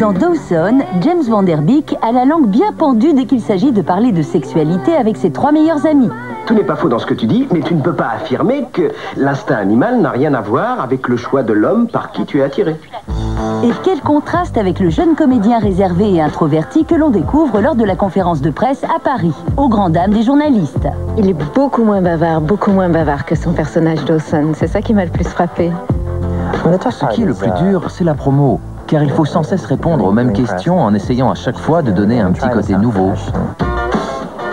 Dans Dawson, James Van Der Beek a la langue bien pendue dès qu'il s'agit de parler de sexualité avec ses 3 meilleurs amis. Tout n'est pas faux dans ce que tu dis, mais tu ne peux pas affirmer que l'instinct animal n'a rien à voir avec le choix de l'homme par qui tu es attiré. Et quel contraste avec le jeune comédien réservé et introverti que l'on découvre lors de la conférence de presse à Paris, aux grandes dames des journalistes. Il est beaucoup moins bavard que son personnage Dawson. C'est ça qui m'a le plus frappé. Ce qui est le plus dur, c'est la promo, car il faut sans cesse répondre aux mêmes questions en essayant à chaque fois de donner un petit côté nouveau.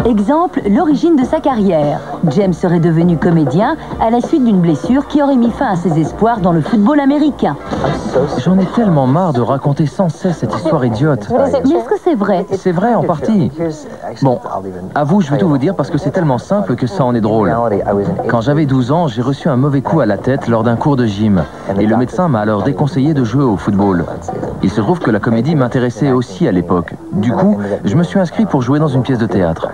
Exemple, l'origine de sa carrière. James serait devenu comédien à la suite d'une blessure qui aurait mis fin à ses espoirs dans le football américain. J'en ai tellement marre de raconter sans cesse cette histoire idiote. Mais est-ce que c'est vrai? C'est vrai en partie. Bon, à vous, je vais tout vous dire parce que c'est tellement simple que ça en est drôle. Quand j'avais 12 ans, j'ai reçu un mauvais coup à la tête lors d'un cours de gym. Et le médecin m'a alors déconseillé de jouer au football. Il se trouve que la comédie m'intéressait aussi à l'époque. Du coup, je me suis inscrit pour jouer dans une pièce de théâtre.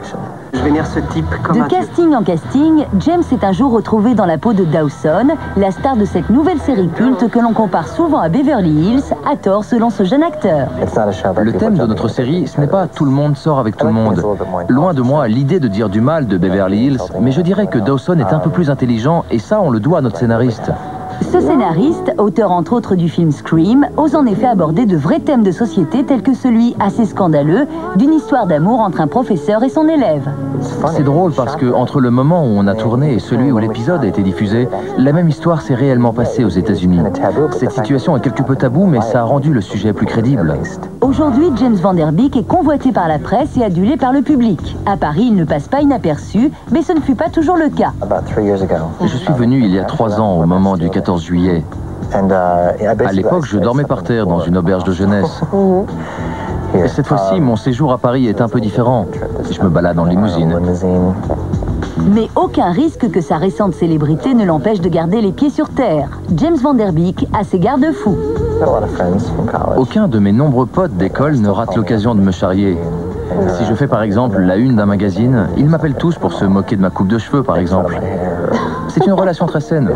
Je vénère ce type comme De un dieu. casting en casting, James s'est un jour retrouvé dans la peau de Dawson, la star de cette nouvelle série culte que l'on compare souvent à Beverly Hills, à tort selon ce jeune acteur. Le thème de notre série, ce n'est pas tout le monde sort avec tout le monde. Loin de moi l'idée de dire du mal de Beverly Hills, mais je dirais que Dawson est un peu plus intelligent et ça on le doit à notre scénariste. Ce scénariste, auteur entre autres du film Scream, ose en effet aborder de vrais thèmes de société tels que celui assez scandaleux d'une histoire d'amour entre un professeur et son élève. C'est drôle parce que entre le moment où on a tourné et celui où l'épisode a été diffusé, la même histoire s'est réellement passée aux États-Unis. Cette situation est quelque peu taboue, mais ça a rendu le sujet plus crédible. Aujourd'hui, James Van Der Beek est convoité par la presse et adulé par le public. À Paris, il ne passe pas inaperçu, mais ce ne fut pas toujours le cas. Je suis venu il y a 3 ans au moment du 14 juillet. À l'époque, je dormais par terre dans une auberge de jeunesse. Et cette fois-ci, mon séjour à Paris est un peu différent. Je me balade en limousine. Mais aucun risque que sa récente célébrité ne l'empêche de garder les pieds sur terre. James Van Der Beek a ses garde-fous. Aucun de mes nombreux potes d'école ne rate l'occasion de me charrier. Si je fais par exemple la une d'un magazine, ils m'appellent tous pour se moquer de ma coupe de cheveux par exemple. C'est une relation très saine.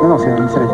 Non, c'est une série.